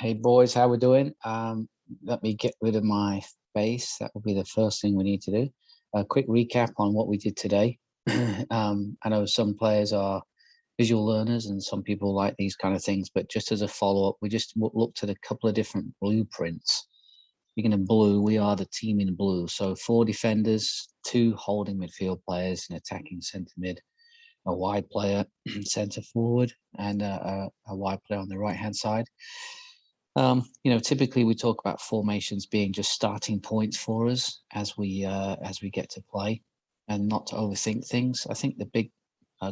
Hey boys, how we doing? Let me get rid of my face. That will be the first thing we need to do. A quick recap on what we did today. I know some players are visual learners and some people like these kind of things, but just as a follow-up, we just looked at a couple of different blueprints. Speaking of blue, we are the team in blue. So 4 defenders, 2 holding midfield players, an attacking centre mid, a wide player, centre forward, and a wide player on the right-hand side. Typically we talk about formations being just starting points for us as we get to play, and not to overthink things. I think the big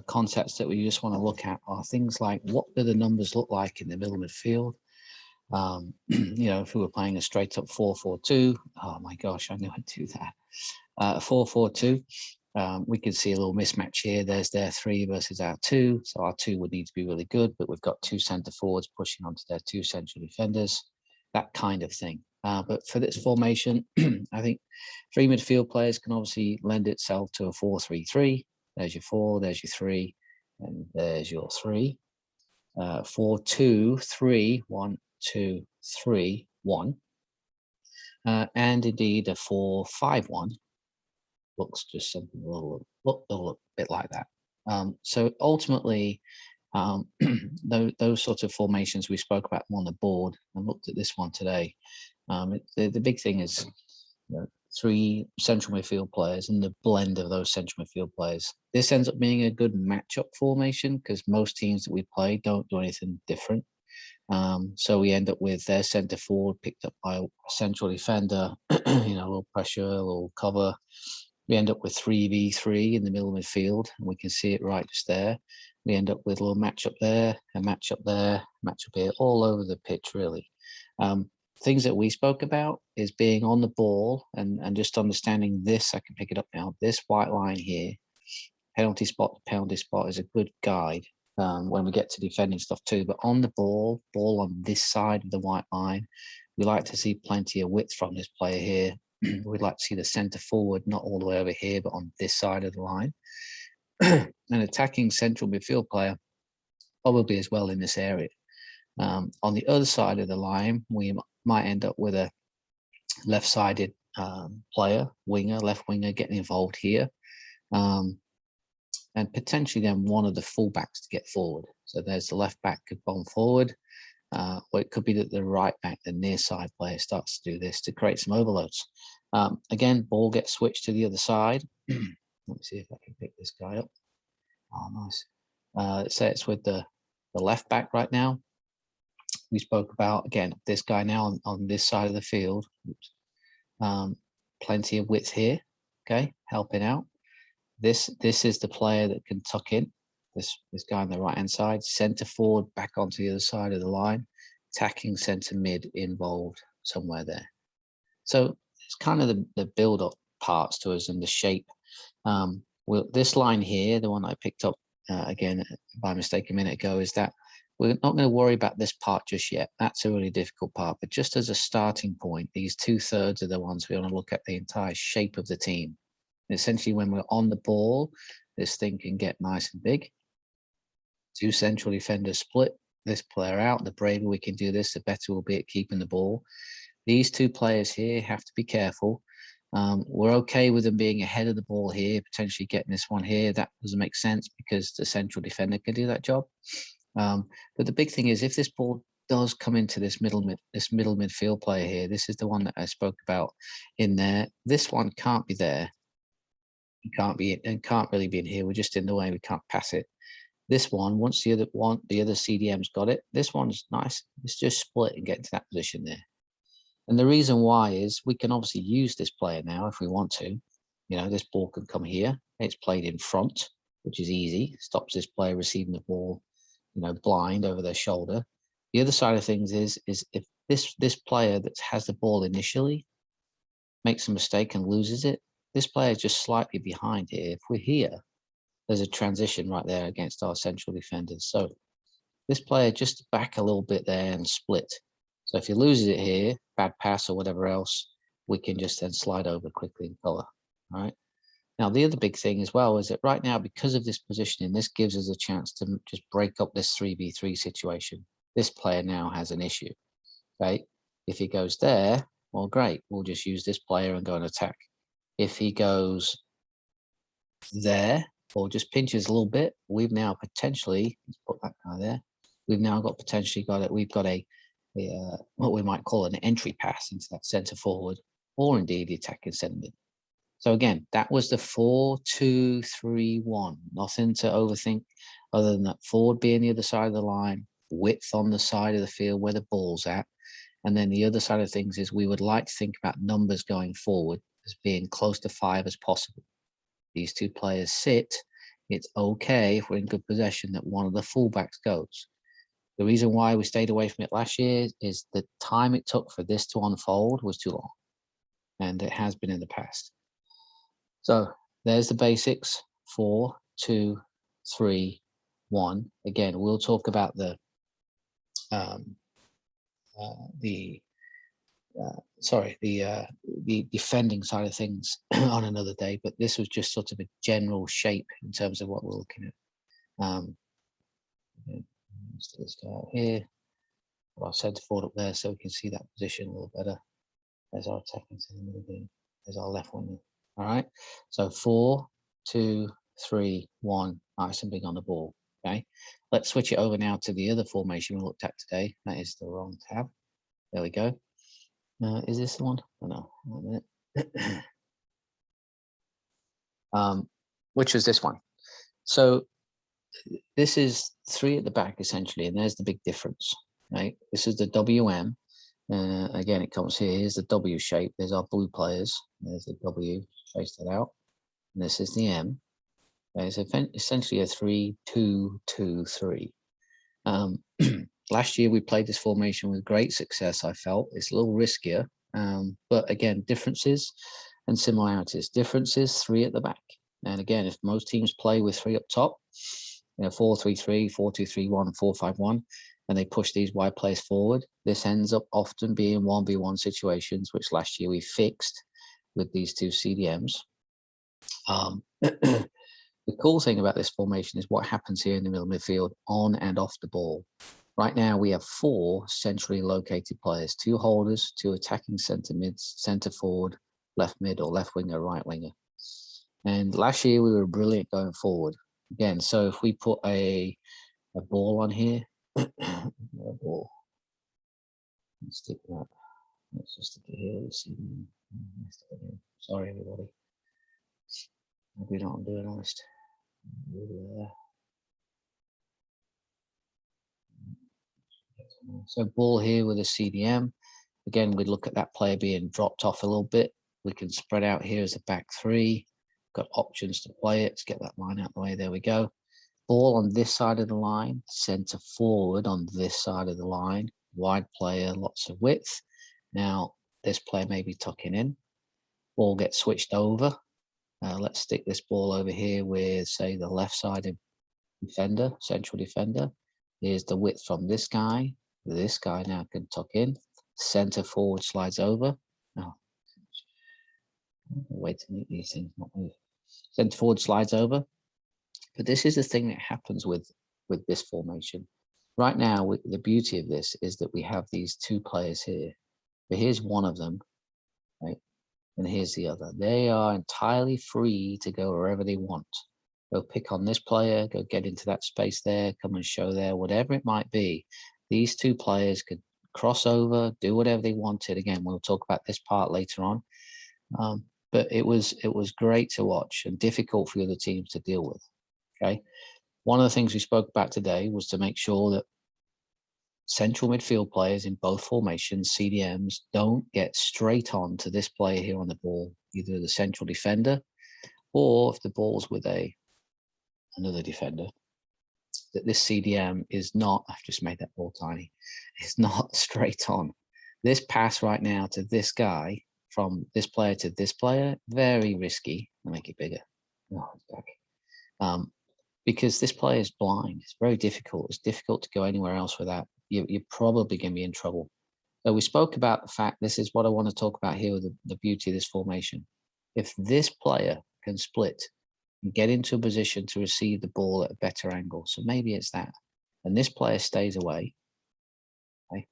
concepts that we just want to look at are things like, what do the numbers look like in the middle midfield? If we were playing a straight up 4-4-2, oh my gosh, I knew I'd do that. 4-4-2. We can see a little mismatch here. There's their 3 versus our 2. So our 2 would need to be really good, but we've got 2 centre forwards pushing onto their 2 central defenders, that kind of thing. But for this formation, I think 3 midfield players can obviously lend itself to a 4-3-3. There's your 4, there's your 3, and there's your 3. 4-2-3, 1-2-3-1. And indeed a 4-5-1. Looks just something a little bit like that. So ultimately, those sorts of formations, we spoke about them on the board and looked at this one today. The big thing is 3 central midfield players and the blend of those central midfield players. This ends up being a good matchup formation because most teams that we play don't do anything different. So we end up with their centre forward picked up by a central defender, a little pressure, a little cover. We end up with 3v3 in the middle midfield, and we can see it right just there. We end up with a little matchup there, a matchup there, matchup here, all over the pitch, really. Things that we spoke about is being on the ball and just understanding this. I can pick it up now. This white line here, penalty spot to penalty spot, is a good guide when we get to defending stuff too. But on the ball on this side of the white line, we like to see plenty of width from this player here. We'd like to see the centre forward not all the way over here, but on this side of the line. An attacking central midfield player probably as well in this area. On the other side of the line, we might end up with a left-sided player, left winger getting involved here. And potentially then one of the fullbacks to get forward. So there's the left back could bomb forward. Or it could be that the right back, the near side player, starts to do this to create some overloads. Again, ball gets switched to the other side. Let me see if I can pick this guy up. Oh, nice. Say it's with the left back right now. We spoke about, again, this guy now on this side of the field. Plenty of width here, okay, helping out. This is the player that can tuck in. This guy on the right-hand side, centre forward back onto the other side of the line, attacking centre mid involved somewhere there. So it's kind of the build-up parts to us and the shape. This line here, the one I picked up again by mistake a minute ago, is that we're not going to worry about this part just yet. That's a really difficult part. But just as a starting point, these 2/3 are the ones we want to look at the entire shape of the team. And essentially, when we're on the ball, this thing can get nice and big. 2 central defenders split this player out. The braver we can do this, the better we'll be at keeping the ball. These 2 players here have to be careful. We're okay with them being ahead of the ball here, potentially getting this one here. That doesn't make sense because the central defender can do that job. But the big thing is, if this ball does come into this middle midfield player here, this is the one that I spoke about in there. This one can't be there. It can't really be in here. We're just in the way. We can't pass it. This one, once the other CDM's got it, this one's nice. It's just split and get into that position there. And the reason why is we can obviously use this player now if we want to. This ball can come here. It's played in front, which is easy. Stops this player receiving the ball, blind over their shoulder. The other side of things is if this player that has the ball initially makes a mistake and loses it, this player is just slightly behind here. If we're here, there's a transition right there against our central defenders. So this player just back a little bit there and split. So if he loses it here, bad pass or whatever else, we can just then slide over quickly and cover. All right. Now, the other big thing as well is that right now, because of this positioning, this gives us a chance to just break up this 3v3 situation. This player now has an issue. Okay, if he goes there, well, great. We'll just use this player and go and attack. If he goes there or just pinches a little bit, we've now potentially, let's put that guy there. We've now got potentially got it. We've got a what we might call an entry pass into that centre forward, or indeed the attacking centre mid. So again, that was the 4-2-3-1. Nothing to overthink other than that forward being the other side of the line, width on the side of the field where the ball's at. And then the other side of things is we would like to think about numbers going forward as being close to 5 as possible. These two players sit. It's okay if we're in good possession that one of the fullbacks goes. The reason why we stayed away from it last year is the time it took for this to unfold was too long. And it has been in the past. So there's the basics, 4-2-3-1. Again, we'll talk about the defending side of things on another day, but this was just sort of a general shape in terms of what we're looking at. Let's start here. Well, I've centre forward up there so we can see that position a little better. There's our attacking centre middle. There's our left one. All right. So 4-2-3-1. Nice and big on the ball. Okay. Let's switch it over now to the other formation we looked at today. That is the wrong tab. There we go. Is this the one? Oh, no. Which was this one. So this is 3 at the back essentially, and there's the big difference. Right. This is the WM. Again, it comes here. Here's the W shape. There's our blue players. There's the W. Trace that out. And this is the M. It's essentially a 3-2-2-3. Last year we played this formation with great success. I felt it's a little riskier, but again, differences and similarities. Differences: 3 at the back. And again, if most teams play with 3 up top, 4-3-3, 4-2-3-1, 4-5-1. And they push these wide players forward, this ends up often being 1v1 situations, which last year we fixed with these 2 CDMs. The cool thing about this formation is what happens here in the middle midfield on and off the ball. Right now we have 4 centrally located players, 2 holders, 2 attacking centre mids, centre forward, left mid or left winger, right winger. And last year we were brilliant going forward. Again, so if we put a ball on here, ball. Let's stick that. Let's just stick it here. Let's see. Sorry, everybody. Maybe not. I'm doing honest. So ball here with a CDM. Again, we'd look at that player being dropped off a little bit. We can spread out here as a back 3. Got options to play it. Let's get that line out of the way. There we go. Ball on this side of the line, centre forward on this side of the line, wide player, lots of width. Now, this player may be tucking in. Ball gets switched over. Let's stick this ball over here with, say, the left side of defender, central defender. Here's the width from this guy. This guy now can tuck in. Centre forward slides over. Oh, way to make these things not move. Centre forward slides over. But this is the thing that happens with this formation. Right now, the beauty of this is that we have these 2 players here. But here's one of them, right? And here's the other. They are entirely free to go wherever they want. Go pick on this player, go get into that space there, come and show there, whatever it might be. These 2 players could cross over, do whatever they wanted. Again, we'll talk about this part later on. But it was great to watch and difficult for the other teams to deal with. Okay. One of the things we spoke about today was to make sure that central midfield players in both formations, CDMs, don't get straight on to this player here on the ball, either the central defender or if the ball's with another defender, that this CDM is not, I've just made that ball tiny, it's not straight on. This pass right now to this guy, from this player to this player, very risky. I'll make it bigger. Oh, it's back. Because this player is blind. It's very difficult. It's difficult to go anywhere else with that. You're probably going to be in trouble. So we spoke about the fact, this is what I want to talk about here with the beauty of this formation. If this player can split and get into a position to receive the ball at a better angle, so maybe it's that, and this player stays away. Okay.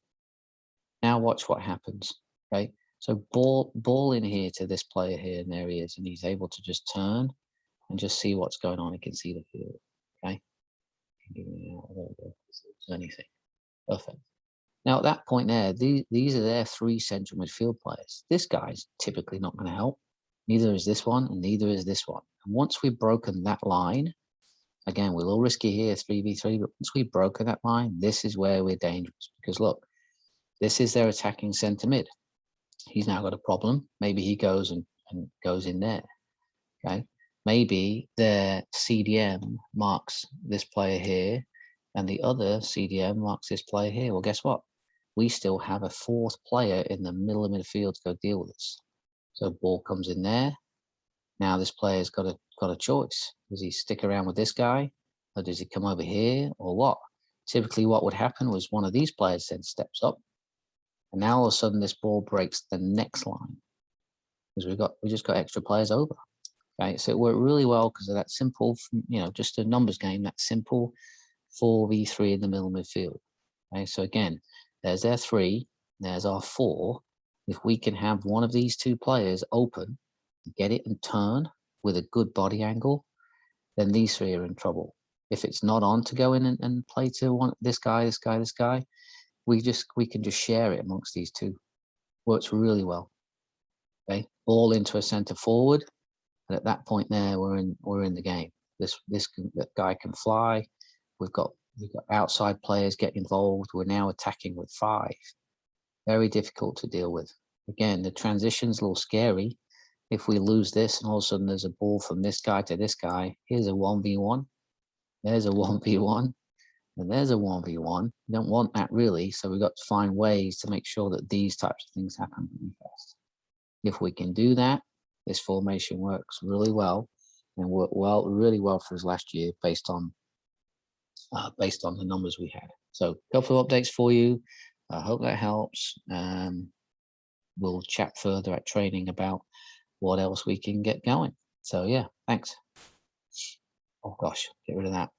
Now Now watch what happens. Okay. So ball in here to this player here, and there he is, and he's able to just turn and just see what's going on. He can see the field. Okay. Anything. Perfect. Now at that point there, these are their 3 central midfield players. This guy's typically not going to help. Neither is this one, and neither is this one. And once we've broken that line, again, we're a little risky here, 3v3, but once we've broken that line, this is where we're dangerous. Because look, this is their attacking centre mid. He's now got a problem. Maybe he goes and goes in there. Okay. Maybe their CDM marks this player here, and the other CDM marks this player here. Well, guess what? We still have a 4th player in the middle of midfield to go deal with this. So ball comes in there. Now this player's got a choice. Does he stick around with this guy, or does he come over here, or what? Typically, what would happen was one of these players then steps up, and now all of a sudden this ball breaks the next line because we just got extra players over. Okay, so it worked really well because of that simple, just a numbers game. That simple 4v3 in the middle midfield. Okay, so again, there's their 3, there's our 4. If we can have one of these 2 players open, get it and turn with a good body angle, then these 3 are in trouble. If it's not on to go in and play to this guy, we can just share it amongst these 2. Works really well. Okay, ball into a centre forward, and at that point there, we're in the game. That guy can fly. We've got outside players get involved. We're now attacking with 5. Very difficult to deal with. Again, the transition's a little scary. If we lose this and all of a sudden there's a ball from this guy to this guy, here's a 1v1. There's a 1v1. And there's a 1v1. You don't want that really. So we've got to find ways to make sure that these types of things happen really fast. If we can do that, this formation works really well and worked really well for us last year based on the numbers we had. So a couple of updates for you. I hope that helps. We'll chat further at training about what else we can get going. So yeah, thanks. Oh gosh, get rid of that.